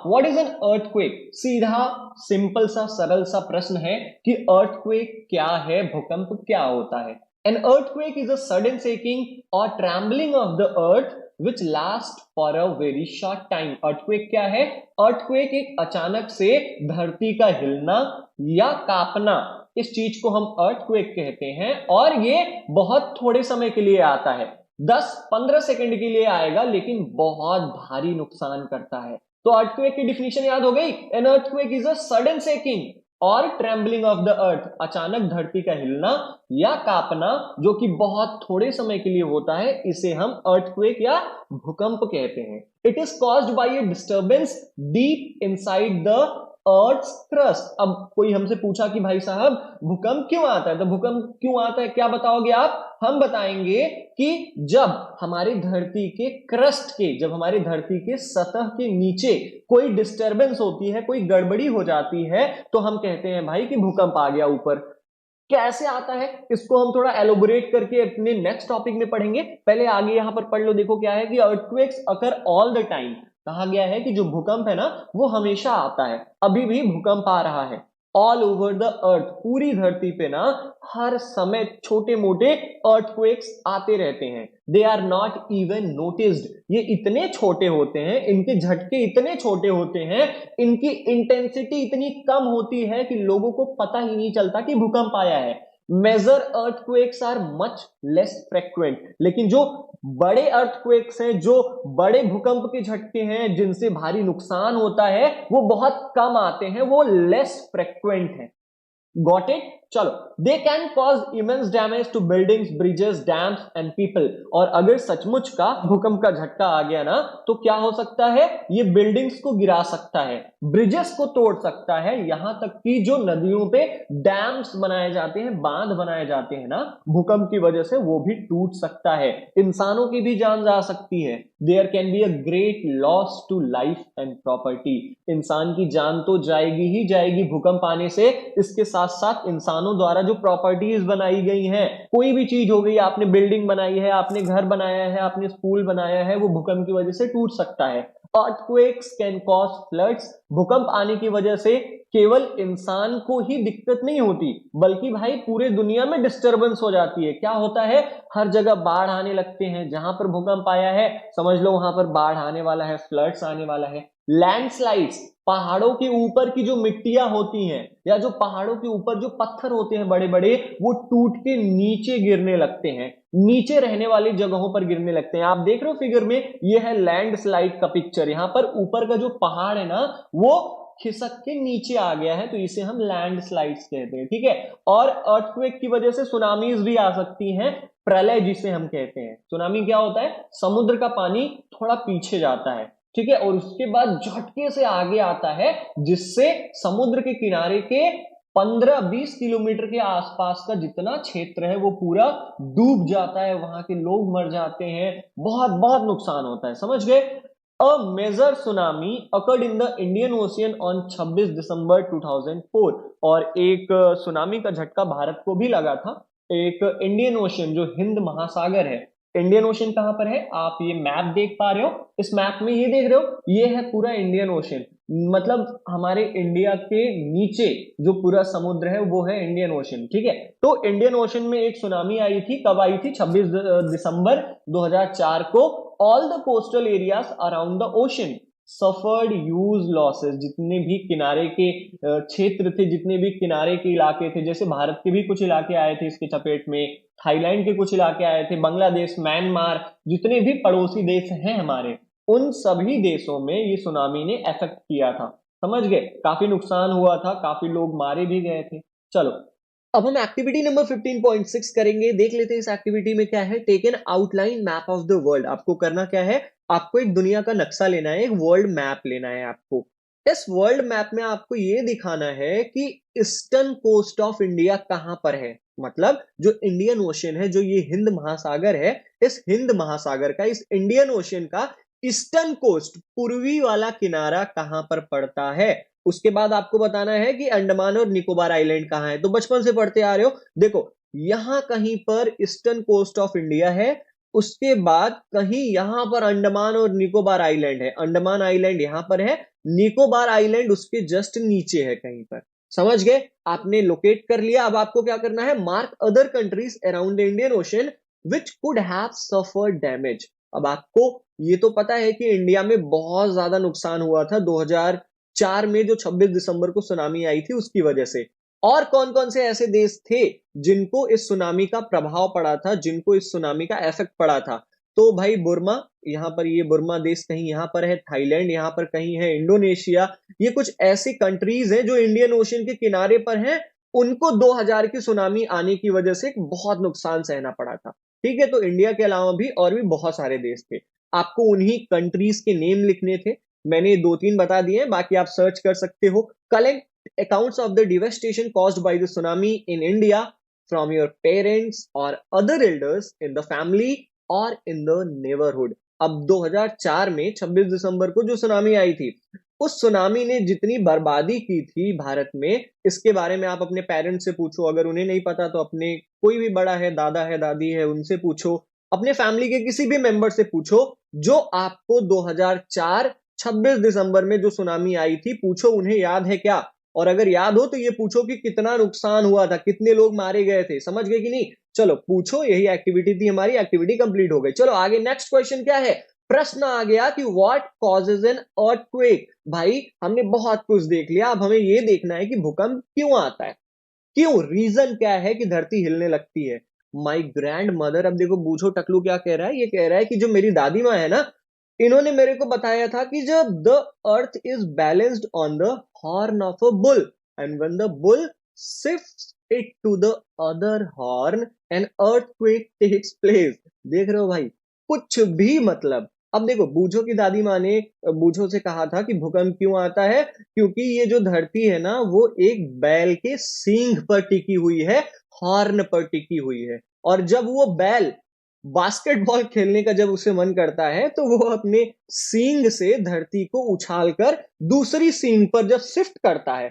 What is an earthquake? सीधा simple सा सरल सा प्रश्न है कि अर्थक्वेक क्या है, भूकंप क्या होता है। An earthquake is a sudden shaking और trembling of the earth which last for a very short time. Earthquake क्या है? अर्थक्वेक एक अचानक से धरती का हिलना या कांपना, इस चीज को हम अर्थक्वेक कहते हैं, और ये बहुत थोड़े समय के लिए आता है, 10-15 सेकंड के लिए आएगा, लेकिन बहुत भारी नुकसान करता है। तो अर्थक्वेक की डिफिनेशन याद हो गई। N earthquake is a sudden shaking और ट्रेम्बलिंग ऑफ द अर्थ, अचानक धरती का हिलना या कांपना जो कि बहुत थोड़े समय के लिए होता है, इसे हम अर्थक्वेक या भूकंप कहते हैं। It is caused by a disturbance deep inside the earth crust. अब कोई हमसे पूछा कि भाई साहब भूकंप क्यों आता है, तो भूकंप क्यों आता है क्या बताओगे आप? हम बताएंगे कि जब हमारी धरती के क्रस्ट के, जब हमारी धरती के सतह के नीचे कोई डिस्टरबेंस होती है, कोई गड़बड़ी हो जाती है, तो हम कहते हैं भाई कि भूकंप आ गया ऊपर। कैसे आता है इसको हम थोड़ा एलोबोरेट करके अपने नेक्स्ट टॉपिक में पढ़ेंगे। पहले आगे यहां पर पढ़ लो, देखो क्या है कि earthquakes occur all the time. कहा गया है कि जो भूकंप है ना वो हमेशा आता है, अभी भी भूकंप आ रहा है। ऑल ओवर द अर्थ, पूरी धरती पे ना हर समय छोटे मोटे अर्थक्वेक्स आते रहते हैं। They are not even noticed, ये इतने छोटे होते हैं, इनके झटके इतने छोटे होते हैं, इनकी इंटेंसिटी इतनी कम होती है कि लोगों को पता ही नहीं चलता कि भूकंप आया है। Major earthquakes are much less frequent, लेकिन जो बड़े अर्थक्वेक्स हैं, जो बड़े भूकंप के झटके हैं जिनसे भारी नुकसान होता है, वो बहुत कम आते हैं, वो लेस फ्रिक्वेंट है। Got it? चलो, they can cause immense damage to buildings, bridges, dams and people. और अगर सचमुच का भूकंप का झटका आ गया ना तो क्या हो सकता है? ये बिल्डिंग्स को गिरा सकता है, ब्रिजेस को तोड़ सकता है, यहां तक कि जो नदियों पे डैम्स बनाए जाते हैं, बांध बनाए जाते हैं ना, भूकंप की वजह से वो भी टूट सकता है, इंसानों की भी जान जा सकती है। There can be a great loss to life and property. इंसान की जान तो जाएगी ही जाएगी भूकंप आने से, इसके साथ साथ इंसानों द्वारा जो प्रॉपर्टीज बनाई गई हैं, कोई भी चीज हो गई, आपने बिल्डिंग बनाई है, आपने घर बनाया है, आपने स्कूल बनाया है, वो भूकंप की वजह से टूट सकता है। Earthquakes can cause floods. भूकंप आने की वजह से केवल इंसान को ही दिक्कत नहीं होती, बल्कि भाई पूरे दुनिया में डिस्टरबेंस हो जाती है। क्या होता है? हर जगह बाढ़ आने लगते हैं, जहां पर भूकंप आया है समझ लो वहां पर बाढ़ आने वाला है, फ्लड्स आने वाला है। लैंडस्लाइड्स, पहाड़ों के ऊपर की जो मिट्टियां होती हैं या जो पहाड़ों के ऊपर जो पत्थर होते हैं बड़े बड़े, वो टूट के नीचे गिरने लगते हैं, नीचे रहने वाली जगहों पर गिरने लगते हैं। आप देख रहे हो फिगर में, ये है लैंडस्लाइड का पिक्चर। यहां पर ऊपर का जो पहाड़ है ना वो खिसक के नीचे आ गया है, तो इसे हम लैंडस्लाइड्स कहते हैं, ठीक है। और अर्थक्वेक की वजह से सुनामीज भी आ सकती हैं, प्रलय जिसे हम कहते हैं। सुनामी क्या होता है? समुद्र का पानी थोड़ा पीछे जाता है, ठीक है, और उसके बाद झटके से आगे आता है, जिससे समुद्र के किनारे के 15-20 किलोमीटर के आसपास का जितना क्षेत्र है वो पूरा डूब जाता है, वहां के लोग मर जाते हैं, बहुत बहुत नुकसान होता है, समझ गए। A major tsunami occurred in the Indian Ocean on 26 December 2004। और एक सुनामी का झटका भारत को भी लगा था। एक इंडियन ओशियन, जो हिंद महासागर है, इंडियन ओशन कहां पर है? आप ये मैप देख पा रहे हो, इस मैप में ये देख रहे हो, ये है पूरा इंडियन ओशन, मतलब हमारे इंडिया के नीचे जो पूरा समुद्र है वो है इंडियन ओशन, ठीक है। तो इंडियन ओशन में एक सुनामी आई थी, कब आई थी? 26 दिसंबर 2004 को। All the coastal areas around the ocean suffered huge losses. जितने भी किनारे के क्षेत्र थे, जितने भी किनारे के इलाके थे, जैसे भारत के भी कुछ इलाके आए थे इसके चपेट में, थाईलैंड के कुछ इलाके आए थे, बांग्लादेश, म्यांमार, जितने भी पड़ोसी देश हैं हमारे, उन सभी देशों में ये सुनामी ने इफेक्ट किया था, समझ गए। काफी नुकसान हुआ था, काफी लोग मारे भी गए थे। चलो, अब हम एक्टिविटी नंबर 15.6 करेंगे। देख लेते हैं इस एक्टिविटी में क्या है। Take an outline map of the world. आपको करना क्या है? आपको एक दुनिया का नक्शा लेना है, एक वर्ल्ड मैप लेना है आपको। इस वर्ल्ड मैप में आपको ये दिखाना है कि ईस्टर्न कोस्ट ऑफ इंडिया कहां पर है, मतलब जो इंडियन ओशन है, जो ये हिंद महासागर है, इस हिंद महासागर का, इस इंडियन ओशन का ईस्टर्न कोस्ट, पूर्वी वाला किनारा कहां पर पड़ता है। उसके बाद आपको बताना है कि अंडमान और निकोबार आइलैंड कहां है। तो बचपन से पढ़ते आ रहे हो, देखो यहां कहीं पर ईस्टर्न कोस्ट ऑफ इंडिया है, उसके बाद कहीं यहां पर अंडमान और निकोबार आइलैंड है, अंडमान आइलैंड यहां पर है, निकोबार आइलैंड उसके जस्ट नीचे है कहीं पर। समझ गए? आपने लोकेट कर लिया। अब आपको क्या करना है, mark other countries around the Indian ocean which could have suffered damage. अब आपको ये तो पता है कि इंडिया में बहुत ज्यादा नुकसान हुआ था 2004 में, जो 26 दिसंबर को सुनामी आई थी उसकी वजह से। और कौन कौन से ऐसे देश थे जिनको इस सुनामी का प्रभाव पड़ा था, जिनको इस सुनामी का इफेक्ट पड़ा था? तो भाई बुर्मा, यहाँ पर ये बुर्मा देश कहीं यहाँ पर है, थाईलैंड यहाँ पर कहीं है, इंडोनेशिया, ये कुछ ऐसी कंट्रीज हैं जो इंडियन ओशन के किनारे पर हैं। उनको 2000 की सुनामी आने की वजह से बहुत नुकसान सहना पड़ा था। ठीक है, तो इंडिया के अलावा भी और भी बहुत सारे देश थे। आपको उन्हीं कंट्रीज के नेम लिखने थे। मैंने 2-3 बता दिए हैं, बाकी आप सर्च कर सकते हो। Collect accounts of the devastation caused by the tsunami in India from your parents और other elders in the family और इन द नेबरहुड। अब 2004 में 26 दिसंबर को जो सुनामी आई थी, उस सुनामी ने जितनी बर्बादी की थी भारत में, इसके बारे में आप अपने पेरेंट्स से पूछो। अगर उन्हें नहीं पता तो अपने कोई भी बड़ा है, दादा है, दादी है, उनसे पूछो। अपने फैमिली के किसी भी मेंबर से पूछो जो आपको 2004 26 दिसंबर में जो सुनामी आई थी, पूछो उन्हें याद है क्या। और अगर याद हो तो ये पूछो कि कितना नुकसान हुआ था, कितने लोग मारे गए थे। समझ गए कि नहीं? चलो पूछो, यही एक्टिविटी थी हमारी, एक्टिविटी कंप्लीट हो गई। चलो आगे नेक्स्ट क्वेश्चन क्या है? प्रश्न आ गया कि व्हाट कॉजेज एन अर्थक्वेक। भाई हमने बहुत कुछ देख लिया, अब हमें ये देखना है कि भूकंप क्यों आता है, क्यों, रीजन क्या है कि धरती हिलने लगती है। माई ग्रैंड मदर, अब देखो बूझो टकलू क्या कह रहा है, ये कह रहा है कि जो मेरी दादी माँ है ना, इन्होंने मेरे को बताया था कि जब the earth is balanced on the horn of a bull and when the bull shifts it to the other horn an earthquake takes place. देख रहे हो भाई, कुछ भी मतलब। अब देखो बूझो की दादी माँ ने बूझो से कहा था कि भूकंप क्यों आता है, क्योंकि ये जो धरती है ना वो एक बैल के सींग पर टिकी हुई है, हॉर्न पर टिकी हुई है। और जब वो बैल बास्केटबॉल खेलने का जब उसे मन करता है तो वो अपने सींग से धरती को उछालकर दूसरी सींग पर जब शिफ्ट करता है,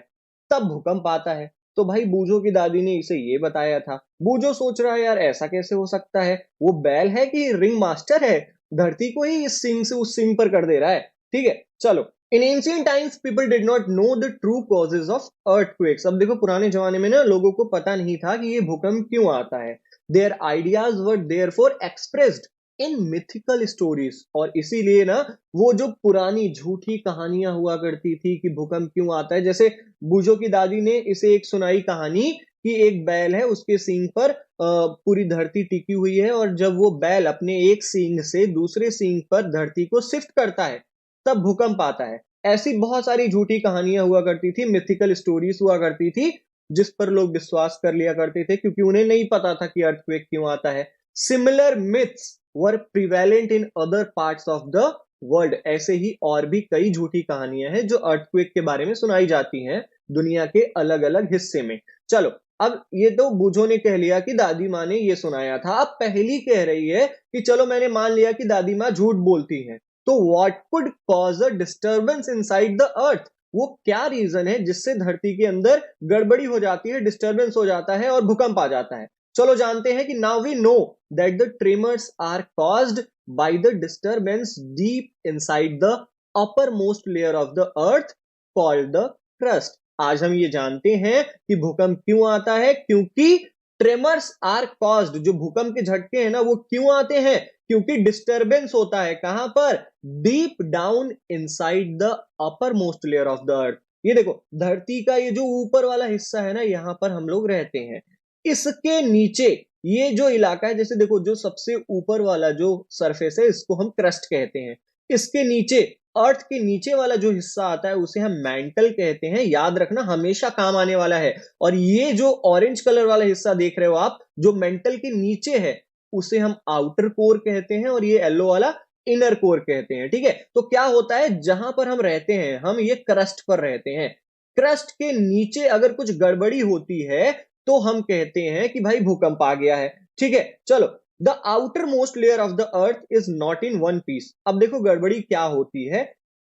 तब भूकंप आता है। तो भाई बूझो की दादी ने इसे ये बताया था। बूझो सोच रहा है यार ऐसा कैसे हो सकता है, वो बैल है कि रिंग मास्टर है, धरती को ही इस सिंग से उस सिंग पर कर दे रहा है। ठीक है, चलो। इन ancient times people did not know the true causes of earthquakes. अब देखो पुराने जमाने में ना लोगों को पता नहीं था कि ये भूकंप क्यों आता है। Their ideas were therefore expressed in mythical stories. और इसीलिए ना वो जो पुरानी झूठी कहानियां हुआ करती थी कि भूकंप क्यों आता है, जैसे बूझो की दादी ने इसे एक सुनाई कहानी कि एक बैल है, उसके सींग पर पूरी धरती टिकी हुई है, और जब वो बैल अपने एक सींग से दूसरे सींग पर धरती को शिफ्ट करता है तब भूकंप आता है। ऐसी बहुत सारी झूठी कहानियां हुआ करती थी, मिथिकल स्टोरीज हुआ करती थी, जिस पर लोग विश्वास कर लिया करते थे क्योंकि उन्हें नहीं पता था कि अर्थक्वेक क्यों आता है। Similar myths were prevalent in other parts of the world. ऐसे ही और भी कई झूठी कहानियां हैं जो अर्थक्वेक के बारे में सुनाई जाती हैं दुनिया के अलग अलग हिस्से में। चलो, अब ये तो बूझो ने कह लिया कि दादी माँ ने ये सुनाया था। अब पहली कह रही है कि चलो मैंने मान लिया कि दादी माँ झूठ बोलती हैं, तो what could cause a disturbance inside the earth. वो क्या रीजन है जिससे धरती के अंदर गड़बड़ी हो जाती है, डिस्टर्बेंस हो जाता है और भूकंप आ जाता है। चलो जानते हैं कि now we know that the tremors are caused by the disturbance deep inside the uppermost layer of the earth called the crust. आज हम ये जानते हैं कि भूकंप क्यों आता है, क्योंकि ट्रेमर्स आर कॉज्ड, जो भूकंप के झटके हैं ना वो क्यों आते हैं, क्योंकि डिस्टर्बेंस होता है कहां पर, deep down inside the uppermost layer of the अर्थ। ये देखो धरती का ये जो ऊपर वाला हिस्सा है ना, यहां पर हम लोग रहते हैं, इसके नीचे ये जो इलाका है, जैसे देखो जो सबसे ऊपर वाला जो सरफेस है इसको हम क्रस्ट कहते हैं, इसके नीचे अर्थ के नीचे वाला जो हिस्सा आता है उसे हम मैंटल कहते हैं। याद रखना, हमेशा काम आने वाला है। और ये जो ऑरेंज कलर वाला हिस्सा देख रहे हो आप, जो मेंटल के नीचे है, उसे हम आउटर कोर कहते हैं, और ये येलो वाला इनर कोर कहते हैं। ठीक है, तो क्या होता है, जहां पर हम रहते हैं हम ये क्रस्ट पर रहते हैं, क्रस्ट के नीचे अगर कुछ गड़बड़ी होती है तो हम कहते हैं कि भाई भूकंप आ गया है। ठीक है, चलो। The outermost layer of the earth is not in one piece. अब देखो गड़बड़ी क्या होती है,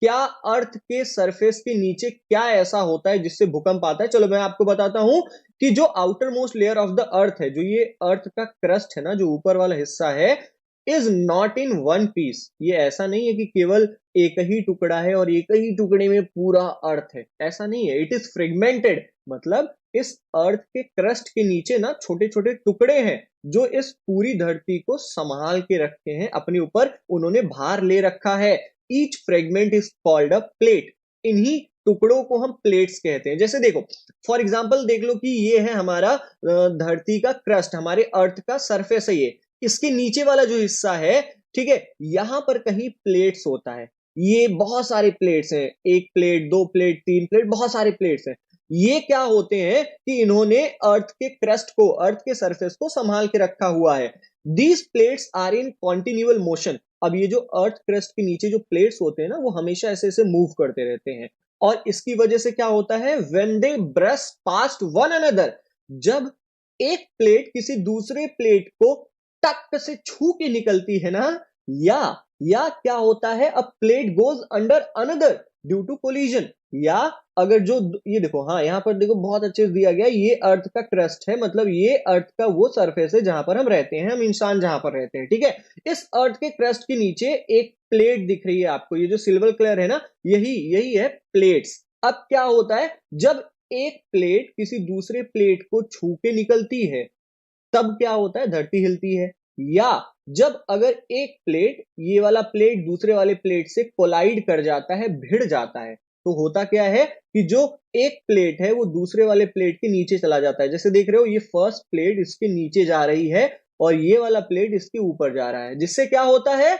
क्या अर्थ के सरफेस के नीचे क्या ऐसा होता है जिससे भूकंप आता है। चलो मैं आपको बताता हूं कि जो outer most layer of the अर्थ है, जो ये अर्थ का क्रस्ट है ना, जो ऊपर वाला हिस्सा है, is not in one piece. ये ऐसा नहीं है कि केवल एक ही टुकड़ा है और एक ही टुकड़े में पूरा अर्थ है, ऐसा नहीं है। इट इज फ्रेगमेंटेड, मतलब इस अर्थ के क्रस्ट के नीचे ना छोटे छोटे टुकड़े हैं जो इस पूरी धरती को संभाल के रखे हैं, अपने ऊपर उन्होंने भार ले रखा है। Each fragment is called a plate. इन्हीं टुकड़ों को हम प्लेट्स कहते हैं। जैसे देखो, फॉर एग्जाम्पल देख लो कि ये है हमारा धरती का क्रस्ट, हमारे अर्थ का सरफेस है ये। इसके नीचे वाला जो हिस्सा है, ठीक है, यहां पर कहीं प्लेट्स होता है। ये बहुत सारे प्लेट्स हैं, एक प्लेट, दो प्लेट, तीन प्लेट, बहुत सारे प्लेट्स हैं। ये क्या होते हैं कि इन्होंने अर्थ के क्रस्ट को, अर्थ के सरफेस को संभाल के रखा हुआ है। These plates are in continual motion. अब ये जो अर्थ क्रस्ट के नीचे जो प्लेट्स होते हैं ना, वो हमेशा ऐसे ऐसे मूव करते रहते हैं। और इसकी वजह से क्या होता है, when they brush past one another, जब एक प्लेट किसी दूसरे प्लेट को टक से छू के निकलती है ना, या क्या होता है, a plate goes under another due to collision. या अगर जो ये देखो, हाँ यहां पर देखो बहुत अच्छे से दिया गया, ये अर्थ का क्रस्ट है, मतलब ये अर्थ का वो सरफेस है जहां पर हम रहते हैं, हम इंसान जहां पर रहते हैं, ठीक है। इस अर्थ के क्रस्ट के नीचे एक प्लेट दिख रही है आपको, ये जो सिल्वर कलर है ना, यही यही है प्लेट्स। अब क्या होता है, जब एक प्लेट किसी दूसरे प्लेट को छू के निकलती है, तब क्या होता है, धरती हिलती है। या जब अगर एक प्लेट, ये वाला प्लेट दूसरे वाले प्लेट से कोलाइड कर जाता है, भिड़ जाता है, तो होता क्या है कि जो एक प्लेट है वो दूसरे वाले प्लेट के नीचे चला जाता है। जैसे देख रहे हो, ये फर्स्ट प्लेट इसके नीचे जा रही है और ये वाला प्लेट इसके ऊपर जा रहा है, जिससे क्या होता है,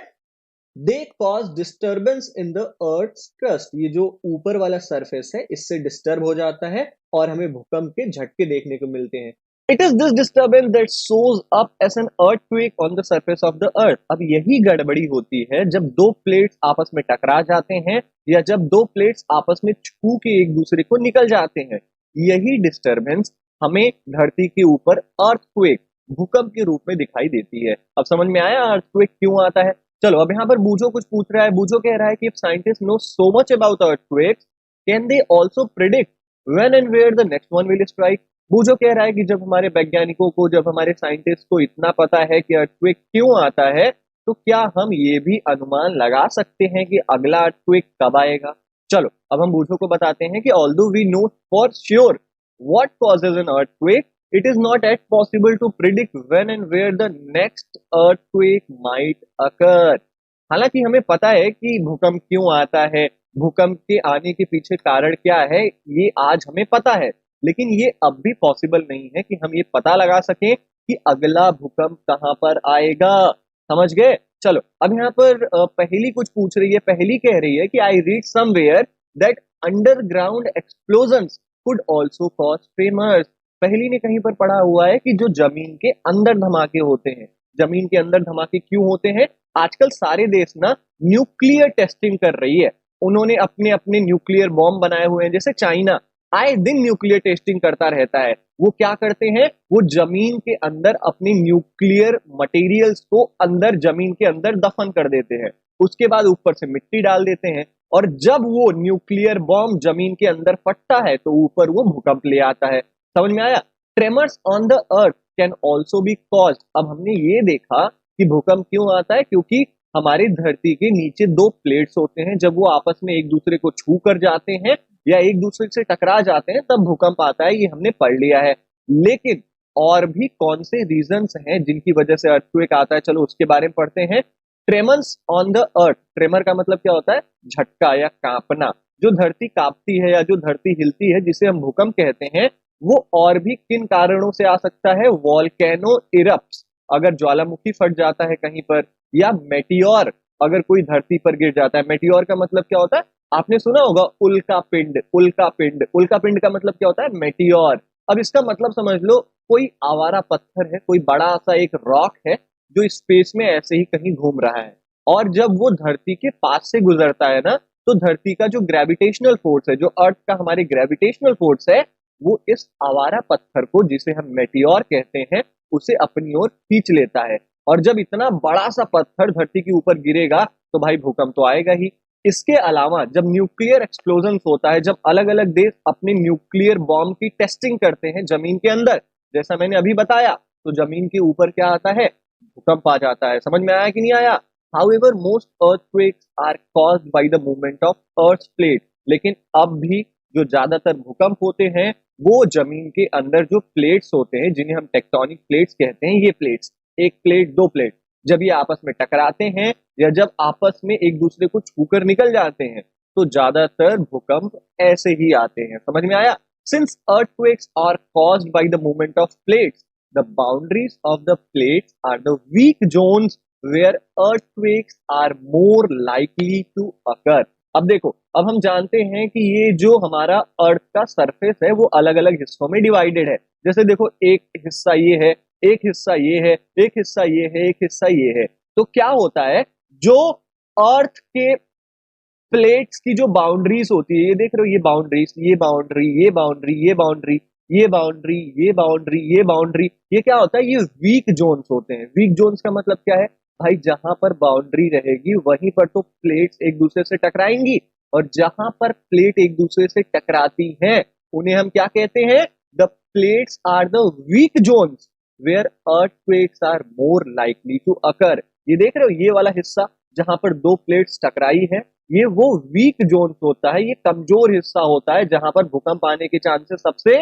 they cause disturbance in the earth crust. ये जो ऊपर वाला सरफेस है इससे डिस्टर्ब हो जाता है और हमें भूकंप के झटके देखने को मिलते हैं। It is this disturbance that shows up as an earthquake on the surface of the earth। अब यही गड़बड़ी होती है जब दो प्लेट्स आपस में टकरा जाते हैं या जब दो प्लेट्स आपस में छू के एक दूसरे को निकल जाते हैं। यही डिस्टर्बेंस हमें धरती के ऊपर अर्थक्वेक, भूकंप के रूप में दिखाई देती है। अब समझ में आया अर्थक्वेक क्यों आता है। चलो अब यहाँ पर बूझो कुछ पूछ रहा है। बूझो कह रहा है कि if scientists know so much about earthquakes, can they also predict when and where the next one will strike? बूझो कह रहा है कि जब हमारे वैज्ञानिकों को, जब हमारे साइंटिस्ट को इतना पता है कि अर्थक्वेक क्यों आता है, तो क्या हम ये भी अनुमान लगा सकते हैं कि अगला अर्थक्वेक कब आएगा। चलो अब हम बूझो को बताते हैं कि although we know for sure what causes an earthquake, it is not yet possible to predict when and where the next earthquake might occur। हालांकि हमें पता है कि भूकंप क्यों आता है, भूकंप के आने के पीछे कारण क्या है, ये आज हमें पता है, लेकिन ये अब भी पॉसिबल नहीं है कि हम ये पता लगा सकें कि अगला भूकंप कहां पर आएगा। समझ गए। चलो अब यहाँ पर पहली कुछ पूछ रही है। पहली कह रही है कि I read somewhere that underground explosions could also cause tremors. पहली ने कहीं पर पढ़ा हुआ है कि जो जमीन के अंदर धमाके होते हैं, जमीन के अंदर धमाके क्यों होते हैं, आजकल सारे देश ना न्यूक्लियर टेस्टिंग कर रही है। उन्होंने अपने अपने न्यूक्लियर बॉम्ब बनाए हुए हैं। जैसे चाइना आए दिन न्यूक्लियर टेस्टिंग करता रहता है। वो क्या करते हैं, वो जमीन के अंदर अपने न्यूक्लियर मटेरियल्स को अंदर जमीन के अंदर दफन कर देते हैं, उसके बाद ऊपर से मिट्टी डाल देते हैं, और जब वो न्यूक्लियर बॉम्ब जमीन के अंदर फटता है तो ऊपर वो भूकंप ले आता है। समझ में आया। Tremors on the earth can also be caused. अब हमने ये देखा कि भूकंप क्यों आता है, क्योंकि हमारी धरती के नीचे दो प्लेट्स होते हैं, जब वो आपस में एक दूसरे को छू कर जाते हैं या एक दूसरे से टकरा जाते हैं तब भूकंप आता है, ये हमने पढ़ लिया है। लेकिन और भी कौन से रीजंस हैं जिनकी वजह से अर्थक्वेक आता है, चलो उसके बारे में पढ़ते हैं। Tremors on the earth. Tremor का मतलब क्या होता है, झटका या कांपना। जो धरती कांपती है या जो धरती हिलती है जिसे हम भूकंप कहते हैं, वो और भी किन कारणों से आ सकता है। वॉल्केनो इरप्ट्स, अगर ज्वालामुखी फट जाता है कहीं पर, या मेटियोर, अगर कोई धरती पर गिर जाता है। मेटियोर का मतलब क्या होता है, आपने सुना होगा उल्का पिंड। उल्का पिंड, उल्का पिंड का मतलब क्या होता है, मेटियोर। अब इसका मतलब समझ लो, कोई आवारा पत्थर है, कोई बड़ा सा एक रॉक है जो स्पेस में ऐसे ही कहीं घूम रहा है, और जब वो धरती के पास से गुजरता है ना, तो धरती का जो ग्रेविटेशनल फोर्स है, जो अर्थ का हमारे ग्रेविटेशनल फोर्स है, वो इस आवारा पत्थर को, जिसे हम मेटियोर कहते हैं, उसे अपनी ओर खींच लेता है। और जब इतना बड़ा सा पत्थर धरती के ऊपर गिरेगा तो भाई भूकंप तो आएगा ही। इसके अलावा जब न्यूक्लियर एक्सप्लोजन होता है, जब अलग अलग देश अपने न्यूक्लियर बॉम्ब की टेस्टिंग करते हैं जमीन के अंदर, जैसा मैंने अभी बताया, तो जमीन के ऊपर क्या आता है, भूकंप आ जाता है। समझ में आया कि नहीं आया? However, most earthquakes are caused by the movement of Earth's plate. लेकिन अब भी जो ज्यादातर भूकंप होते हैं वो जमीन के अंदर जो प्लेट्स होते हैं, जिन्हें हम टेक्टोनिक प्लेट्स कहते हैं, ये प्लेट्स, एक प्लेट दो प्लेट, जब ये आपस में टकराते हैं या जब आपस में एक दूसरे को छूकर निकल जाते हैं तो ज्यादातर भूकंप ऐसे ही आते हैं। समझ में आया? Since earthquakes are caused by the movement of plates, the boundaries of the plates are the weak zones where earthquakes are more likely to occur. अब देखो, अब हम जानते हैं कि ये जो हमारा अर्थ का सरफेस है वो अलग अलग हिस्सों में डिवाइडेड है। जैसे देखो, एक हिस्सा ये है, एक हिस्सा ये है, एक हिस्सा ये है, एक हिस्सा ये है। तो क्या होता है, जो अर्थ के प्लेट्स की जो बाउंड्रीज होती है, ये देख रहे हो, ये बाउंड्रीज, ये बाउंड्री, ये बाउंड्री, ये बाउंड्री, ये बाउंड्री, ये बाउंड्री, ये बाउंड्री, ये क्या होता है, ये वीक जोन्स होते हैं। वीक जोन्स का मतलब क्या है भाई? जहां पर बाउंड्री रहेगी वहीं पर तो प्लेट्स एक दूसरे से टकराएंगी, और जहां पर प्लेट एक दूसरे से टकराती हैं उन्हें हम क्या कहते हैं? The plates are the weak zones where earthquakes are more likely to occur. ये देख रहे हो, ये वाला हिस्सा जहां पर दो प्लेट्स टकराई है, ये वो वीक जोन होता है, ये कमजोर हिस्सा होता है जहां पर भूकंप आने के चांसेस सबसे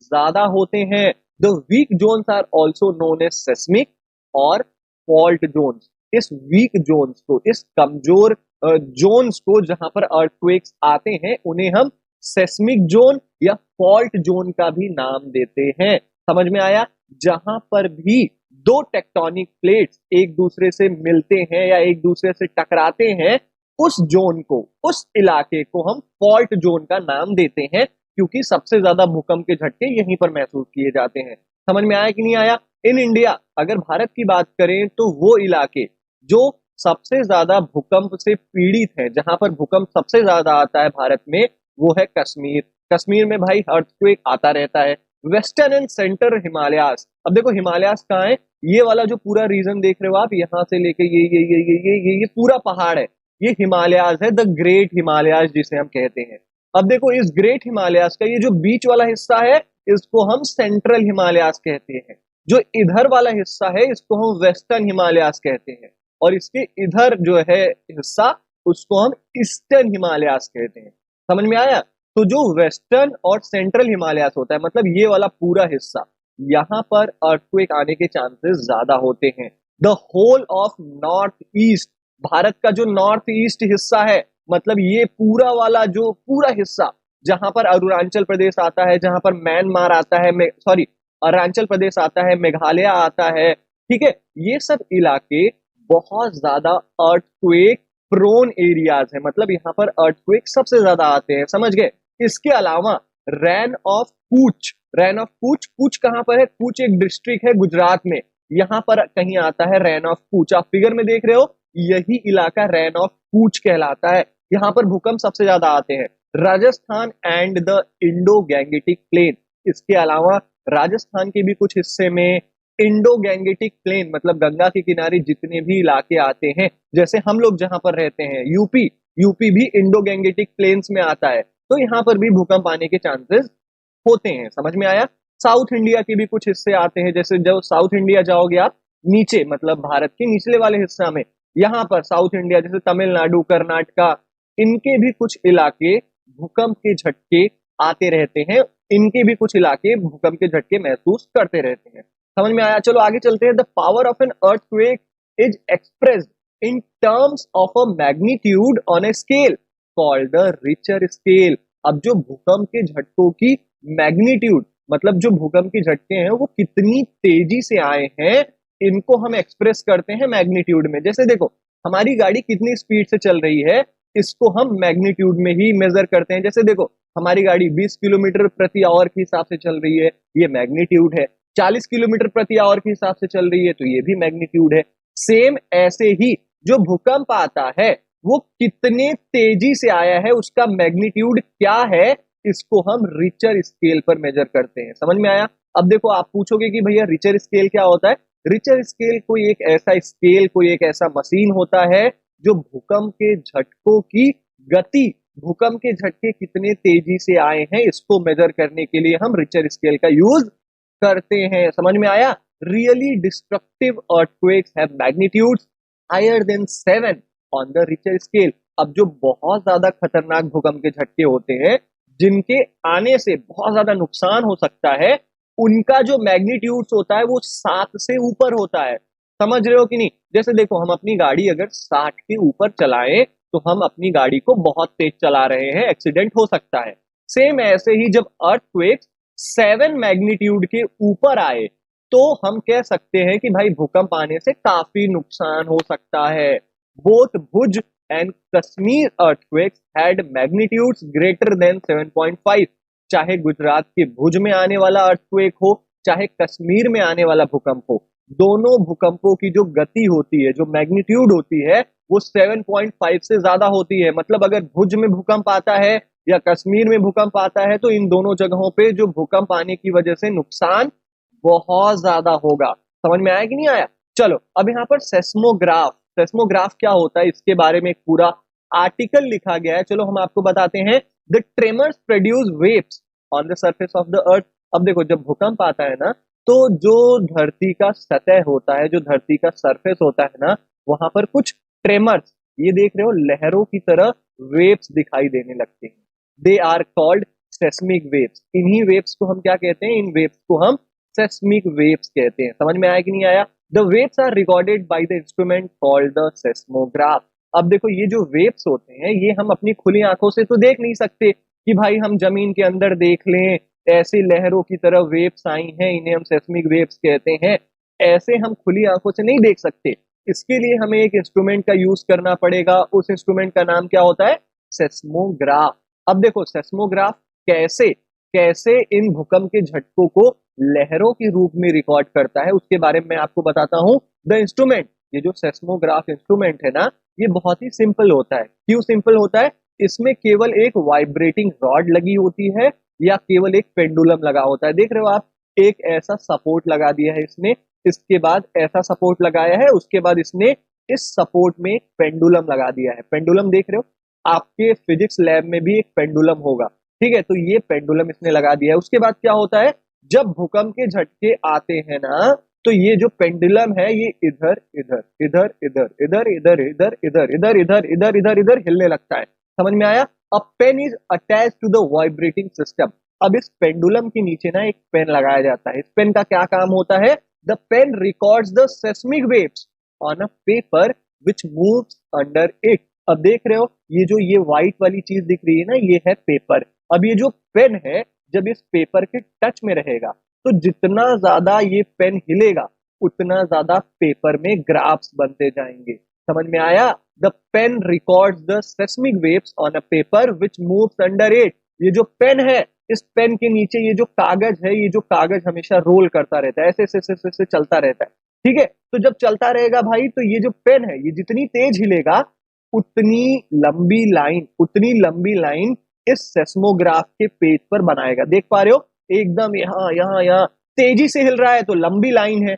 ज्यादा होते हैं। The weak zones are also known as seismic और फॉल्ट जोन्स। इस वीक जोन्स को, इस कमजोर जोन्स को जहां पर अर्थक्वेक्स आते हैं उन्हें हम सेस्मिक जोन या फॉल्ट जोन का भी नाम देते हैं। समझ में आया? जहां पर भी दो टेक्टोनिक प्लेट्स एक दूसरे से मिलते हैं या एक दूसरे से टकराते हैं, उस जोन को, उस इलाके को हम फॉल्ट जोन का नाम देते हैं, क्योंकि सबसे ज्यादा भूकंप के झटके यहीं पर महसूस किए जाते हैं। समझ में आया कि नहीं आया? इन इंडिया, अगर भारत की बात करें तो वो इलाके जो सबसे ज्यादा भूकंप से पीड़ित है, जहां पर भूकंप सबसे ज्यादा आता है भारत में, वो है कश्मीर। कश्मीर में भाई अर्थक्वेक आता रहता है। वेस्टर्न एंड सेंटर हिमालयास, अब देखो हिमालयास कहाँ है, ये वाला जो पूरा रीजन देख रहे हो आप, यहां से लेके ये पूरा पहाड़ है, ये हिमालयाज है, द ग्रेट हिमालयाज जिसे हम कहते हैं। अब देखो, इस ग्रेट हिमालयाज का ये जो बीच वाला हिस्सा है इसको हम सेंट्रल हिमालयाज कहते हैं, जो इधर वाला हिस्सा है इसको हम वेस्टर्न हिमालयाज कहते हैं, और इसके इधर जो है हिस्सा उसको हम ईस्टर्न हिमालयाज कहते हैं। समझ में आया? तो जो वेस्टर्न और सेंट्रल हिमालयाज होता है, मतलब ये वाला पूरा हिस्सा, यहाँ पर अर्थक्वेक आने के चांसेस ज्यादा होते हैं। The whole of north east, Bharat का जो नॉर्थ ईस्ट हिस्सा है, मतलब ये पूरा वाला जो पूरा हिस्सा जहां पर अरुणाचल प्रदेश आता है, जहां पर म्यांमार आता है, सॉरी, अरुणाचल प्रदेश आता है, मेघालय आता है, ठीक है, ये सब इलाके बहुत ज्यादा अर्थक्वेक प्रोन एरियाज है, मतलब यहाँ पर अर्थक्वेक सबसे ज्यादा आते हैं। समझ गए? इसके अलावा रैन ऑफ कूच, रैन ऑफ कूच, कूच कहां पर है? कूच एक डिस्ट्रिक्ट है गुजरात में, यहां पर कहीं आता है रैन ऑफ कूच। आप फिगर में देख रहे हो, यही इलाका रैन ऑफ कूच कहलाता है। यहां पर भूकंप सबसे ज्यादा आते हैं। Rajasthan and the Indo Gangetic plain, इसके अलावा राजस्थान के भी कुछ हिस्से में इंडो गैंगेटिक प्लेन, मतलब गंगा के किनारे जितने भी इलाके आते हैं, जैसे हम लोग जहां पर रहते हैं यूपी, यूपी भी इंडो गैंगेटिक प्लेन्स में आता है, तो यहाँ पर भी भूकंप आने के चांसेस होते हैं। समझ में आया? साउथ इंडिया के भी कुछ हिस्से आते हैं, जैसे जब साउथ इंडिया जाओगे आप नीचे, मतलब भारत के निचले वाले हिस्सा में, यहाँ पर साउथ इंडिया जैसे तमिलनाडु, कर्नाटका, इनके भी कुछ इलाके भूकंप के झटके आते रहते हैं, इनके भी कुछ इलाके भूकंप के झटके महसूस करते रहते हैं। समझ में आया? चलो आगे चलते हैं। The power of N earthquake is expressed in terms of a magnitude on a scale called the Richter scale. अब जो भूकंप के झटकों की मैग्नीट्यूड, मतलब जो भूकंप के झटके हैं वो कितनी तेजी से आए हैं, इनको हम एक्सप्रेस करते हैं मैग्नीट्यूड में। जैसे देखो, हमारी गाड़ी कितनी स्पीड से चल रही है, इसको हम मैग्नीट्यूड में ही मेजर करते हैं। जैसे देखो, हमारी गाड़ी 20 किलोमीटर प्रति आवर के हिसाब से चल रही है, ये मैग्नीट्यूड है। 40 किलोमीटर प्रति आवर के हिसाब से चल रही है, तो ये भी मैग्नीट्यूड है। सेम ऐसे ही जो भूकंप आता है वो कितने तेजी से आया है, उसका मैग्नीट्यूड क्या है, इसको हम रिचर स्केल पर मेजर करते हैं। समझ में आया? अब देखो, आप पूछोगे कि भैया रिचर स्केल क्या होता है? रिचर स्केल कोई एक ऐसा स्केल, कोई एक ऐसा मशीन होता है जो भूकंप के झटकों की गति, भूकंप के झटके कितने तेजी से आए हैं, इसको मेजर करने के लिए हम रिचर स्केल का यूज करते हैं। समझ में आया? really destructive earthquakes have magnitudes higher than 7 on the Richter scale. अब जो बहुत ज्यादा खतरनाक भूकंप के झटके होते हैं, जिनके आने से बहुत ज्यादा नुकसान हो सकता है, उनका जो मैग्नीट्यूड्स होता है वो 7 से ऊपर होता है। समझ रहे हो कि नहीं? जैसे देखो, हम अपनी गाड़ी अगर 60 के ऊपर चलाएं तो हम अपनी गाड़ी को बहुत तेज चला रहे हैं, एक्सीडेंट हो सकता है। सेम ऐसे ही जब अर्थक्वेक 7 मैग्नीट्यूड के ऊपर आए तो हम कह सकते हैं कि भाई भूकंप आने से काफी नुकसान हो सकता है। Both Bhuj and Kashmir earthquakes had magnitudes greater than 7.5। चाहे गुजरात के भुज में आने वाला अर्थक्वेक हो, चाहे कश्मीर में आने वाला भूकंप हो, दोनों भूकंपों की जो गति होती है, जो मैग्नीट्यूड होती है, वो 7.5 से ज्यादा होती है। मतलब अगर भुज में भूकंप आता है या कश्मीर में भूकंप आता है तो इन दोनों जगहों पे जो भूकंप आने की वजह से नुकसान बहुत ज्यादा होगा। समझ में आया कि नहीं आया? चलो अब यहाँ पर सेस्मोग्राफ, सेस्मोग्राफ क्या होता है इसके बारे में एक पूरा आर्टिकल लिखा गया है। चलो हम आपको बताते हैं। The tremors produce waves on the surface of the अर्थ। अब देखो, जब भूकंप आता है ना, तो जो धरती का सतह होता है, जो धरती का सरफेस होता है ना, वहां पर कुछ ट्रेमर्स, ये देख रहे हो, लहरों की तरह वेव्स दिखाई देने लगते हैं। They are called seismic waves. इन्हीं वेव्स को हम क्या कहते हैं? इन वेव्स को हम सेस्मिक वेव्स कहते हैं। समझ में आया कि नहीं आया? The waves are recorded by the instrument called the seismograph. अब देखो, ये जो वेव्स होते हैं ये हम अपनी खुली आंखों से तो देख नहीं सकते कि भाई हम जमीन के अंदर देख लें, ऐसी लहरों की तरह वेव्स आई हैं, इन्हें हम सेस्मिक वेव्स कहते हैं। ऐसे हम खुली आंखों से नहीं देख सकते। इसके लिए हमें एक इंस्ट्रूमेंट का यूज करना पड़ेगा। उस इंस्ट्रूमेंट का नाम क्या होता है? सेस्मोग्राफ। अब देखो, सेस्मोग्राफ कैसे कैसे इन भूकंप के झटकों को लहरों के रूप में रिकॉर्ड करता है, उसके बारे में मैं आपको बताता हूं। द इंस्ट्रूमेंट, ये जो सेस्मोग्राफ इंस्ट्रूमेंट है ना, ये बहुत ही सिंपल होता है। क्यों सिंपल होता है? इसमें केवल एक वाइब्रेटिंग रॉड लगी होती है या केवल एक पेंडुलम लगा होता है। देख रहे हो आप, एक ऐसा सपोर्ट लगा दिया है इसने, इसके बाद ऐसा सपोर्ट लगाया है, उसके बाद इसने इस सपोर्ट में एक पेंडुलम लगा दिया है। पेंडुलम देख रहे हो, आपके फिजिक्स लैब में भी एक पेंडुलम होगा, ठीक है? तो ये पेंडुलम इसने लगा दिया है। उसके बाद क्या होता है, जब भूकंप के झटके आते हैं ना, तो ये जो पेंडुलम है ये इधर इधर इधर इधर इधर इधर इधर इधर इधर इधर इधर इधर इधर हिलने लगता है। समझ में आया? A pen is attach to the vibrating system. अब इस पेंडुलम के नीचे ना एक पेन लगाया जाता है। इस पेन का क्या काम होता है? The pen records the seismic waves on a paper which moves under it. अब देख रहे हो, ये जो ये व्हाइट वाली चीज दिख रही है ना, ये है पेपर। अब ये जो पेन है, जब इस पेपर के टच में रहेगा तो जितना ज्यादा ये पेन हिलेगा उतना ज्यादा पेपर में ग्राफ्स बनते जाएंगे। समझ में आया? The pen records the seismic waves on a paper which moves under it. ये जो पेन है, इस पेन के नीचे ये जो कागज है, ये जो कागज हमेशा रोल करता रहता है, ऐसे ऐसे ऐसे ऐसे चलता रहता है, ठीक है? तो जब चलता रहेगा भाई, तो ये जो पेन है ये जितनी तेज हिलेगा उतनी लंबी लाइन इस सेस्मोग्राफ के पेज पर बनाएगा। देख पा रहे हो, एकदम यहाँ यहाँ यहाँ तेजी से हिल रहा है तो लंबी लाइन है,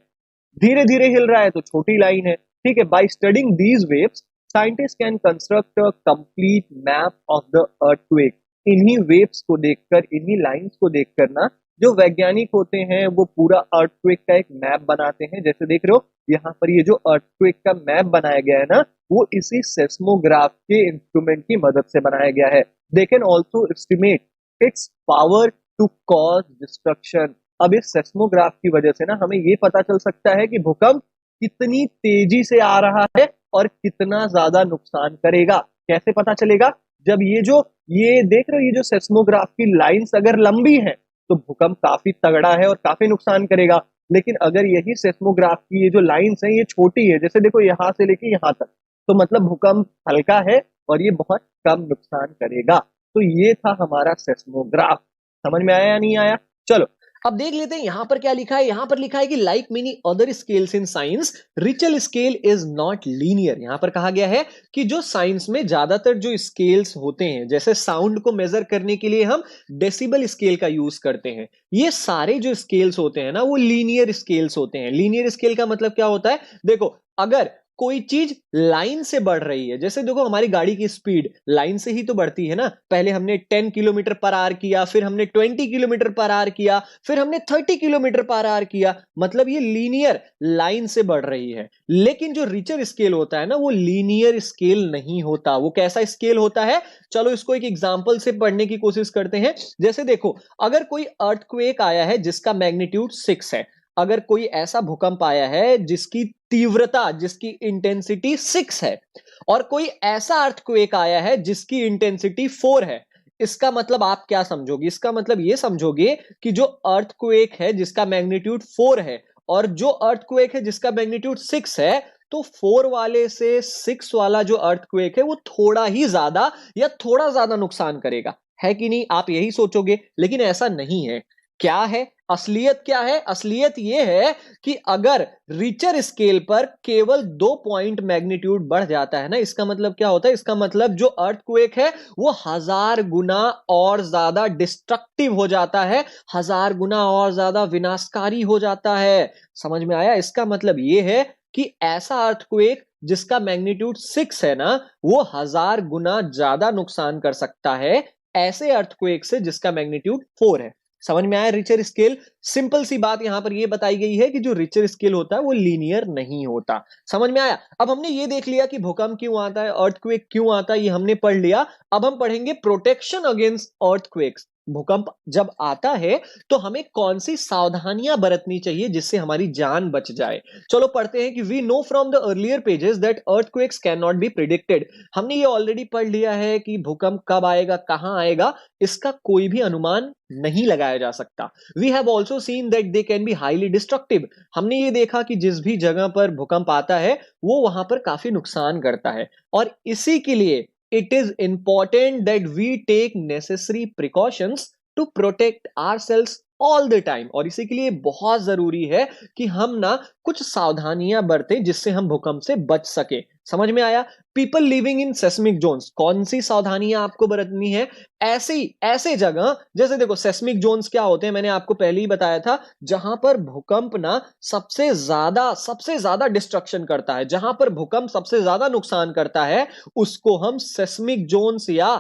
धीरे धीरे हिल रहा है तो छोटी लाइन है, ठीक है? By studying these waves scientist can construct a complete map of the earthquake. इन्हीं वेव्स को देखकर, इन्हीं लाइंस को देखकर ना, जो वैज्ञानिक होते हैं वो पूरा अर्थक्वेक का एक मैप बनाते हैं। जैसे देख रहे हो यहाँ पर ये जो अर्थक्वेक का मैप बनाया गया है ना, वो इसी सेस्मोग्राफ के इंस्ट्रूमेंट की मदद से बनाया गया है। They can also estimate its power to cause destruction. अब इस सेस्मोग्राफ की वजह से ना हमें ये पता चल सकता है कि भूकंप कितनी तेजी से आ रहा है और कितना ज्यादा नुकसान करेगा। कैसे पता चलेगा? जब ये देख रहे हो, ये जो सेस्मोग्राफ की लाइंस अगर लंबी है तो भूकंप काफी तगड़ा है और काफी नुकसान करेगा। लेकिन अगर यही सेस्मोग्राफ की ये जो लाइंस है ये छोटी है, जैसे देखो यहाँ से लेके यहाँ तक, तो मतलब भूकंप हल्का है और ये बहुत कम नुकसान करेगा। तो ये था हमारा सेस्मोग्राफ। समझ में आया या नहीं आया? चलो अब देख लेते हैं यहां पर क्या लिखा है। यहां पर लिखा है कि like many other scales in science, Rachel scale is not linear. यहां पर कहा गया है कि जो साइंस में ज्यादातर जो स्केल्स होते हैं, जैसे साउंड को मेजर करने के लिए हम डेसिबल स्केल का यूज करते हैं, ये सारे जो स्केल्स होते हैं ना वो लीनियर स्केल्स होते हैं। लीनियर स्केल का मतलब क्या होता है? देखो, अगर कोई चीज लाइन से बढ़ रही है, जैसे देखो हमारी गाड़ी की स्पीड लाइन से ही तो बढ़ती है ना। पहले हमने 10 किलोमीटर पर आवर किया, फिर हमने 20 किलोमीटर पर आवर किया, फिर हमने 30 किलोमीटर पर आवर किया, मतलब ये लीनियर लाइन से बढ़ रही है। लेकिन जो रिचर स्केल होता है ना, वो लीनियर स्केल नहीं होता। वो कैसा स्केल होता है, चलो इसको एक एग्जांपल से पढ़ने की कोशिश करते हैं। जैसे देखो, अगर कोई अर्थक्वेक आया है जिसका मैग्नीट्यूड 6 है, अगर कोई ऐसा भूकंप आया है जिसकी तीव्रता, जिसकी इंटेंसिटी 6 है, और कोई ऐसा अर्थक्वेक आया है जिसकी इंटेंसिटी 4 है, इसका मतलब आप क्या समझोगे? इसका मतलब ये समझोगे कि जो अर्थक्वेक है जिसका मैग्नीट्यूड 4 है और जो अर्थक्वेक है जिसका मैग्नीट्यूड 6 है, तो 4 वाले से 6 वाला जो अर्थक्वेक है वो थोड़ा ही ज्यादा या थोड़ा ज्यादा नुकसान करेगा, है कि नहीं? आप यही सोचोगे, लेकिन ऐसा नहीं है। क्या है असलियत? क्या है असलियत? ये है कि अगर रिचर स्केल पर केवल 2 पॉइंट मैग्नीट्यूड बढ़ जाता है ना, इसका मतलब क्या होता है? इसका मतलब जो अर्थक्वेक है वो 1000 गुना और ज्यादा डिस्ट्रक्टिव हो जाता है, 1000 गुना और ज्यादा विनाशकारी हो जाता है। समझ में आया? इसका मतलब ये है कि ऐसा अर्थक्वेक जिसका मैग्नीट्यूड 6 है ना, वो 1000 गुना ज्यादा नुकसान कर सकता है ऐसे अर्थक्वेक से जिसका मैग्नीट्यूड 4 है। समझ में आया? रिचर स्केल, सिंपल सी बात यहां पर यह बताई गई है कि जो रिचर स्केल होता है वो लीनियर नहीं होता। समझ में आया? अब हमने ये देख लिया कि भूकंप क्यों आता है, अर्थक्वेक क्यों आता है, ये हमने पढ़ लिया। अब हम पढ़ेंगे प्रोटेक्शन अगेंस्ट अर्थक्वेक्स। भूकंप जब आता है तो हमें कौन सी सावधानियां बरतनी चाहिए जिससे हमारी जान बच जाए। चलो पढ़ते हैं कि we know from the earlier pages that earthquakes can not be predicted. हमने ये ऑलरेडी पढ़ लिया है कि भूकंप कब आएगा, कहां आएगा, इसका कोई भी अनुमान नहीं लगाया जा सकता। We have also seen that they can be highly destructive. हमने ये देखा कि जिस भी जगह पर भूकंप आता है वो वहां पर काफी नुकसान करता है, और इसी के लिए it is important that we take necessary precautions to protect ourselves all the time। और इसी के लिए बहुत जरूरी है कि हम ना कुछ सावधानियां बरतें जिससे हम भूकंप से बच सके। समझ में आया? People living in seismic zones, कौन सी सावधानियां आपको बरतनी है? ऐसे जगह, जैसे देखो सेस्मिक जोन्स क्या होते हैं, मैंने आपको पहले ही बताया था, जहां पर भूकंप ना सबसे ज्यादा डिस्ट्रक्शन करता है, जहां पर भूकंप सबसे ज्यादा नुकसान करता है, उसको हम सेस्मिक जोन्स या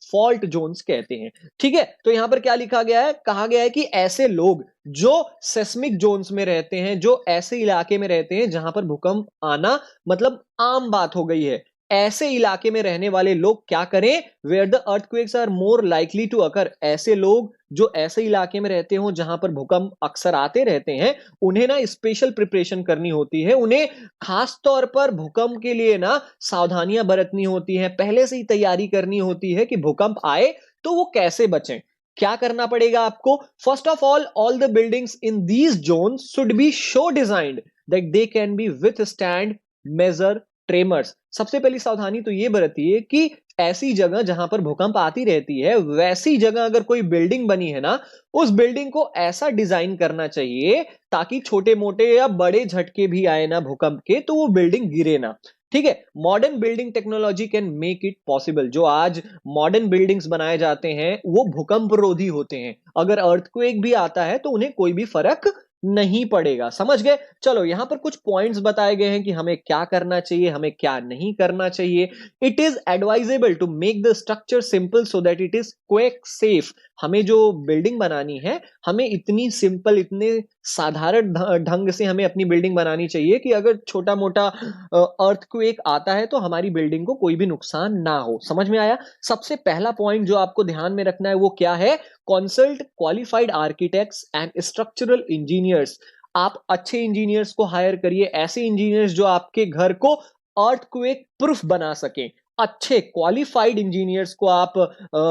फॉल्ट जोन्स कहते हैं। ठीक है, तो यहां पर क्या लिखा गया है? कहा गया है कि ऐसे लोग जो सेस्मिक जोन्स में रहते हैं, जो ऐसे इलाके में रहते हैं जहां पर भूकंप आना मतलब आम बात हो गई है, ऐसे इलाके में रहने वाले लोग क्या करें? Where the earthquakes are more likely to occur. ऐसे लोग जो ऐसे इलाके में रहते हो जहां पर भूकंप अक्सर आते रहते हैं, उन्हें ना स्पेशल प्रिपरेशन करनी होती है, उन्हें खास तौर पर भूकंप के लिए ना सावधानियां बरतनी होती है, पहले से ही तैयारी करनी होती है कि भूकंप आए तो वो कैसे बचें। क्या करना पड़ेगा आपको? First of all the buildings in these zones should be so designed that they can be withstand major tremors. सबसे पहली सावधानी तो ये बरतिए कि ऐसी जगह जहां पर भूकंप आती रहती है, वैसी जगह अगर कोई बिल्डिंग बनी है ना, उस बिल्डिंग को ऐसा डिजाइन करना चाहिए ताकि छोटे मोटे या बड़े झटके भी आए ना भूकंप के, तो वो बिल्डिंग गिरे ना। ठीक है, modern building technology can make it possible. जो आज मॉडर्न बिल्डिंग्स बनाए जाते हैं वो भूकंप रोधी होते हैं, अगर अर्थक्वेक भी आता है तो उन्हें कोई भी फर्क नहीं पड़ेगा। समझ गए? चलो यहां पर कुछ पॉइंट्स बताए गए हैं कि हमें क्या करना चाहिए, हमें क्या नहीं करना चाहिए। It is advisable to make the structure simple so that it is quick safe. हमें जो बिल्डिंग बनानी है, हमें इतनी सिंपल, इतने साधारण ढंग से हमें अपनी बिल्डिंग बनानी चाहिए कि अगर छोटा मोटा अर्थक्वेक आता है तो हमारी बिल्डिंग को कोई भी नुकसान ना हो। समझ में आया? सबसे पहला पॉइंट जो आपको ध्यान में रखना है वो क्या है? Consult qualified architects and structural engineers. आप अच्छे इंजीनियर्स को हायर करिए, ऐसे इंजीनियर्स जो आपके घर को अर्थक्वेक प्रूफ बना सके। अच्छे क्वालिफाइड इंजीनियर्स को आप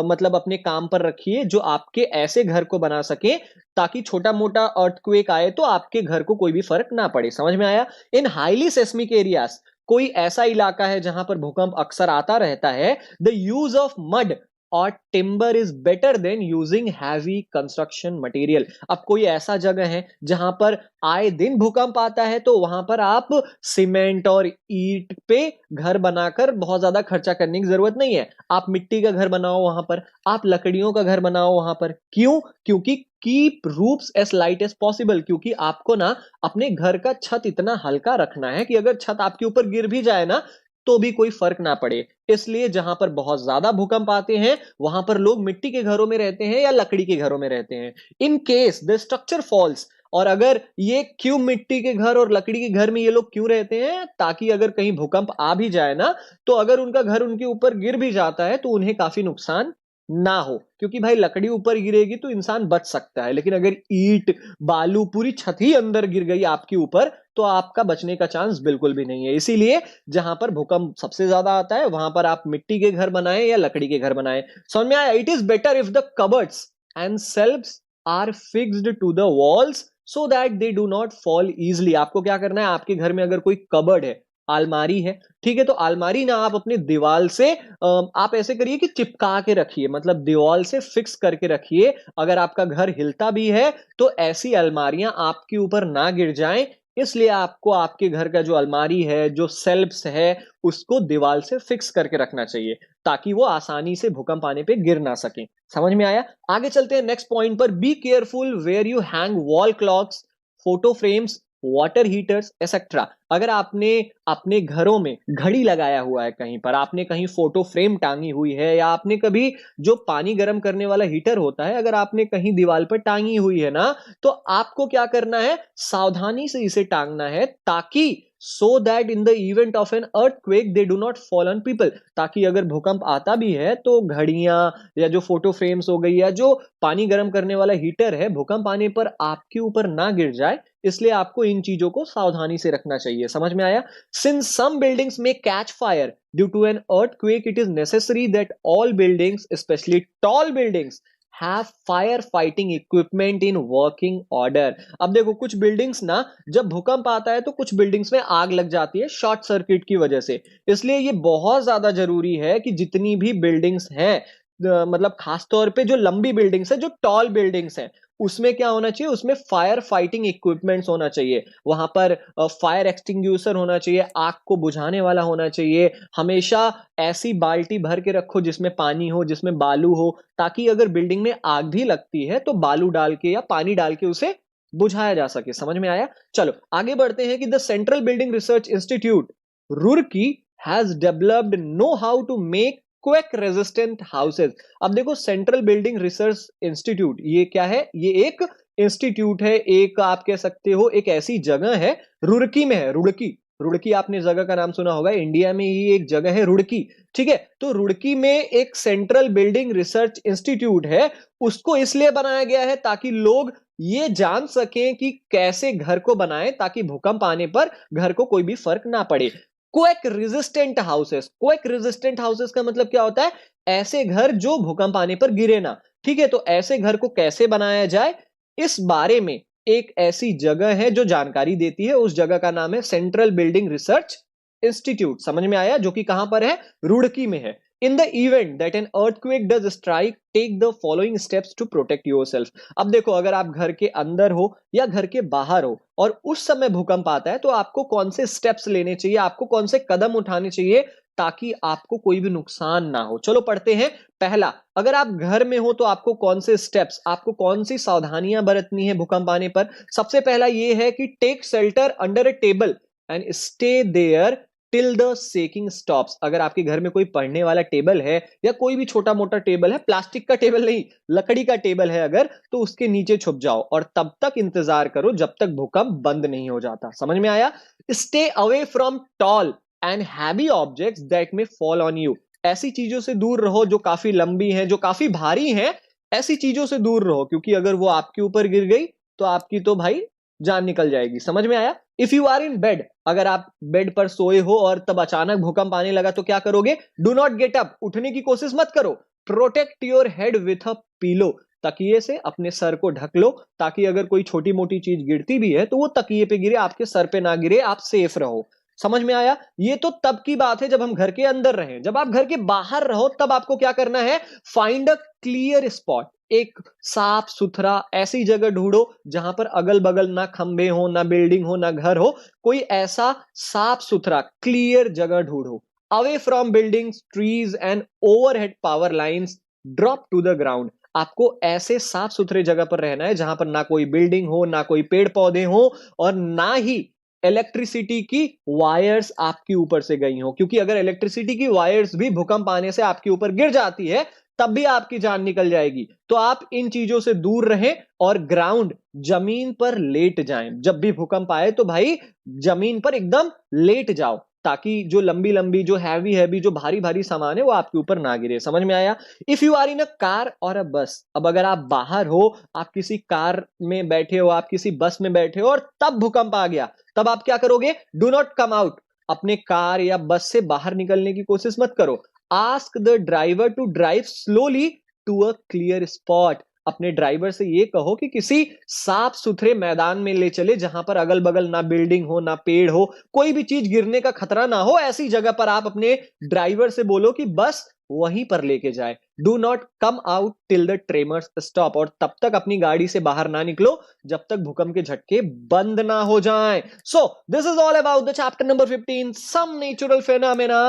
मतलब अपने काम पर रखिए जो आपके ऐसे घर को बना सके ताकि छोटा मोटा अर्थक्वेक आए तो आपके घर को कोई भी फर्क ना पड़े। समझ में आया? इन हाईली सेस्मिक एरियाज, कोई ऐसा इलाका है जहां पर भूकंप अक्सर आता रहता है, द यूज ऑफ मड और timber is better than using heavy construction material. अब कोई ऐसा जगह है जहां पर आए दिन भूकंप आता है तो वहां पर आप सीमेंट और ईंट पे घर बनाकर बहुत ज्यादा खर्चा करने की जरूरत नहीं है। आप मिट्टी का घर बनाओ वहां पर, आप लकड़ियों का घर बनाओ वहां पर। क्यों? क्योंकि keep roofs as light as possible, क्योंकि आपको ना अपने घर का छत इतना हल्का रखना है कि अगर छत आपके ऊपर गिर भी जाए ना तो भी कोई फर्क ना पड़े। इसलिए जहां पर बहुत ज्यादा भूकंप आते हैं वहां पर लोग मिट्टी के घरों में रहते हैं या लकड़ी के घरों में रहते हैं। In case the structure falls, और अगर ये क्यों मिट्टी के घर और लकड़ी के घर में ये लोग क्यों रहते हैं, ताकि अगर कहीं भूकंप आ भी जाए ना तो अगर उनका घर उनके ऊपर गिर भी जाता है तो उन्हें काफी नुकसान ना हो, क्योंकि भाई लकड़ी ऊपर गिरेगी तो इंसान बच सकता है, लेकिन अगर ईंट बालू पूरी छत ही अंदर गिर गई आपके ऊपर तो आपका बचने का चांस बिल्कुल भी नहीं है। इसीलिए जहां पर भूकंप सबसे ज्यादा आता है वहां पर आप मिट्टी के घर बनाएं या लकड़ी के घर बनाएं। समझ में आया? It is better if the cupboards and shelves are fixed to the walls so that they do not fall easily. आपको क्या करना है, आपके घर में अगर कोई कबर्ड है, अलमारी है, ठीक है, तो अलमारी ना आप अपने दीवार से आप ऐसे करिए कि चिपका के रखिए, मतलब दीवार से फिक्स करके रखिए। अगर आपका घर हिलता भी है तो ऐसी अलमारियां आपके ऊपर ना गिर जाएं, इसलिए आपको आपके घर का जो अलमारी है, जो शेल्फ्स है, उसको दीवार से फिक्स करके रखना चाहिए ताकि वो आसानी से भूकंप आने पे गिर ना सके। समझ में आया? आगे चलते हैं नेक्स्ट पॉइंट पर। Be careful where you hang wall clocks, photo frames, water heaters etcetera. अगर आपने अपने घरों में घड़ी लगाया हुआ है, कहीं पर आपने कहीं फोटो फ्रेम टांगी हुई है, या आपने कभी जो पानी गर्म करने वाला हीटर होता है अगर आपने कहीं दीवार पर टांगी हुई है ना, तो आपको क्या करना है, सावधानी से इसे टांगना है ताकि so that in the event of an earthquake they do not fall on people, ताकि अगर भूकंप आता भी है तो घड़ियां या जो फोटो फ्रेम्स हो गई या जो पानी गर्म करने वाला हीटर है भूकंप आने पर आपके ऊपर ना गिर जाए। इसलिए आपको इन चीजों को सावधानी से रखना चाहिए। समझ में आया? सिंस सम बिल्डिंग्स में catch fire due to an earthquake, it is necessary that all buildings specially tall buildings have fire fighting equipment in working order. अब देखो कुछ बिल्डिंग्स ना जब भूकंप आता है तो कुछ बिल्डिंग्स में आग लग जाती है शॉर्ट सर्किट की वजह से, इसलिए ये बहुत ज्यादा जरूरी है कि जितनी भी बिल्डिंग्स हैं, मतलब खासतौर पे जो लंबी बिल्डिंग्स है, जो टॉल बिल्डिंग्स हैं, उसमें क्या होना चाहिए, उसमें फायर फाइटिंग इक्विपमेंट्स होना चाहिए। वहां पर फायर एक्सटिंग्यूशर होना चाहिए, आग को बुझाने वाला होना चाहिए। हमेशा ऐसी बाल्टी भर के रखो जिसमें पानी हो, जिसमें बालू हो, ताकि अगर बिल्डिंग में आग भी लगती है तो बालू डाल के या पानी डाल के उसे बुझाया जा सके। समझ में आया? चलो आगे बढ़ते हैं कि the central building research institute Roorkee has developed know how to make quake resistant houses. अब देखो सेंट्रल बिल्डिंग रिसर्च इंस्टीट्यूट ये क्या है, ये एक इंस्टीट्यूट है, एक आप कह सकते हो एक ऐसी जगह है, रुड़की में है। रुड़की, रुड़की आपने जगह का नाम सुना होगा, इंडिया में ही एक जगह है रुड़की, ठीक है। तो रुड़की में एक सेंट्रल बिल्डिंग रिसर्च इंस्टीट्यूट है, उसको इसलिए बनाया गया है ताकि लोग ये जान सकें कि कैसे घर को बनाएं ताकि भूकंप आने पर घर को कोई भी फर्क ना पड़े। Quake resistant houses, quake resistant houses का मतलब क्या होता है, ऐसे घर जो भूकंप आने पर गिरे ना, ठीक है। तो ऐसे घर को कैसे बनाया जाए, इस बारे में एक ऐसी जगह है जो जानकारी देती है, उस जगह का नाम है सेंट्रल बिल्डिंग रिसर्च इंस्टीट्यूट। समझ में आया? जो कि कहां पर है, रुड़की में है। In the event that an earthquake does strike, take the following steps to protect yourself. अब देखो अगर आप घर के अंदर हो या घर के बाहर हो और उस समय भूकंप आता है तो आपको कौन से स्टेप्स लेने चाहिए, आपको कौन से कदम उठाने चाहिए ताकि आपको कोई भी नुकसान ना हो। चलो पढ़ते हैं। पहला, अगर आप घर में हो तो आपको कौन से स्टेप्स, आपको कौन सी सावधानियां बरतनी है भूकंप आने पर। सबसे पहला यह है कि take shelter under a table and stay there till the shaking stops. अगर आपके घर में कोई पढ़ने वाला टेबल है या कोई भी छोटा मोटा टेबल है, प्लास्टिक का टेबल नहीं, लकड़ी का टेबल है अगर, तो उसके नीचे छुप जाओ और तब तक इंतजार करो जब तक भूकंप बंद नहीं हो जाता। समझ में आया? Stay away from tall and heavy objects that may fall on you. ऐसी चीजों से दूर रहो जो काफी लंबी हैं, जो काफी भारी हैं, ऐसी चीजों से दूर रहो, क्योंकि अगर वो आपके ऊपर गिर गई तो आपकी तो भाई जान निकल जाएगी। समझ में आया? If you are in bed, अगर आप बेड पर सोए हो और तब अचानक भूकंप आने लगा तो क्या करोगे, डू नॉट गेट अप, उठने की कोशिश मत करो। Protect your head with a pillow, तकिए से अपने सर को ढक लो ताकि अगर कोई छोटी मोटी चीज गिरती भी है तो वो तकिए पे गिरे, आपके सर पे ना गिरे, आप सेफ रहो। समझ में आया? ये तो तब की बात है जब हम घर के अंदर रहें। जब आप घर के बाहर रहो तब आपको क्या करना है, फाइंड अ क्लियर स्पॉट, एक साफ सुथरा ऐसी जगह ढूंढो जहां पर अगल बगल ना खंबे हो, ना बिल्डिंग हो, ना घर हो, कोई ऐसा साफ सुथरा क्लियर जगह ढूंढो। Away from buildings, trees and overhead power lines, drop to the ground. आपको ऐसे साफ सुथरे जगह पर रहना है जहां पर ना कोई बिल्डिंग हो, ना कोई पेड़ पौधे हो और ना ही इलेक्ट्रिसिटी की वायर्स आपके ऊपर से गई हो, क्योंकि अगर इलेक्ट्रिसिटी की वायर्स भी भूकंप आने से आपके ऊपर गिर जाती है तब भी आपकी जान निकल जाएगी। तो आप इन चीजों से दूर रहें और ग्राउंड, जमीन पर लेट जाएं। जब भी भूकंप आए तो भाई जमीन पर एकदम लेट जाओ, ताकि जो लंबी लंबी, जो हैवी जो भारी भारी सामान है वो आपके ऊपर ना गिरे। समझ में आया? If you are in a car or a बस, अब अगर आप बाहर हो, आप किसी कार में बैठे हो, आप किसी बस में बैठे हो और तब भूकंप आ गया, तब आप क्या करोगे? Do not come out. अपने कार या बस से बाहर निकलने की कोशिश मत करो। Ask the driver to drive slowly to a clear spot. अपने ड्राइवर से ये कहो कि किसी साफ सुथरे मैदान में ले चले जहां पर अगल बगल ना बिल्डिंग हो, ना पेड़ हो, कोई भी चीज गिरने का खतरा ना हो। ऐसी जगह पर आप अपने ड्राइवर से बोलो कि बस वहीं पर लेके जाए। Do not come out till the tremors stop. और तब तक अपनी गाड़ी से बाहर ना निकलो जब तक भूकंप के झटके बंद ना हो जाएं। So this is all about the chapter number 15, some natural phenomena.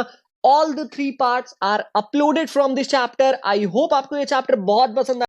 All the 3 parts are uploaded from this chapter. I hope आपको ये चैप्टर बहुत पसंद